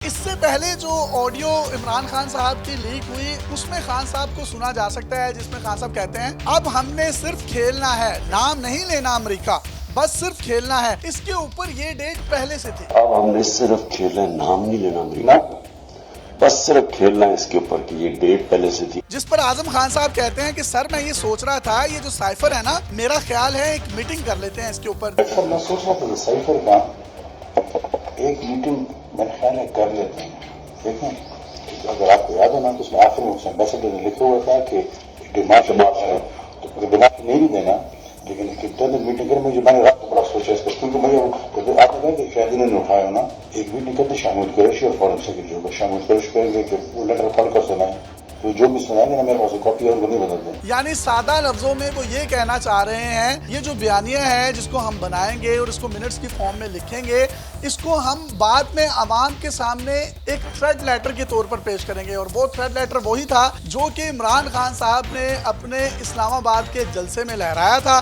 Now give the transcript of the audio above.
اس سے پہلے جو آڈیو عمران خان صاحب کی لیک ہوئی اس میں خان صاحب کو سنا جا سکتا ہے، جس میں خان صاحب کہتے ہیں اب ہم نے صرف کھیلنا ہے، نام نہیں لینا امریکہ، بس صرف کھیلنا ہے۔ اس کے اوپر یہ ڈیٹ پہلے سے تھی۔ اب ہم نے صرف کھیلنا ہے، نام نہیں لینا امریکہ، بس صرف کھیلنا ہے، اس کے اوپر کہ یہ ڈیٹ پہلے سے تھی۔ جس پر اعظم خان صاحب کہتے ہیں کہ سر میں یہ سوچ رہا تھا یہ جو سائفر ہے نا، میرا خیال ہے ایک میٹنگ کر لیتے ہیں اس کے اوپر۔ سر میں سوچ رہا تھا سائفر کا ایک میٹنگ میرا خیال ہے کر لیتے ہیں۔ دیکھیں اگر آپ کو یاد ہے نا تو اس میں آخر میں اس ایمبیسڈر نے لکھا ہوا تھا کہ ڈیمانڈ ہے تو اگر ڈیمانڈ نہیں بھی دینا لیکن میٹنگ کرنے میں جو میں نے رات کو بڑا سوچا اس کا، کیونکہ مجھے آپ نے کہا کہ شاید انہوں نے اٹھایا نا ایک میٹنگ کرتے شامل قریشی اور فارم سیکرٹری ہوگا، شامل قریشی کہیں گے کہ وہ لیٹر پڑھ کر سنائیں تو جو بھی سنائیں گے نا میرے پاس کاپی اور وہ نہیں بدل دیں۔ یعنی سادہ لفظوں میں وہ یہ کہنا چاہ رہے ہیں یہ جو بیانیہ ہے جس کو ہم بنائیں گے اور اس کو منٹس کی فارم میں لکھیں گے، اس کو ہم بعد میں عوام کے سامنے ایک تھریڈ لیٹر کے طور پر پیش کریں گے، اور وہ تھریڈ لیٹر وہی تھا جو کہ عمران خان صاحب نے اپنے اسلام آباد کے جلسے میں لہرایا تھا۔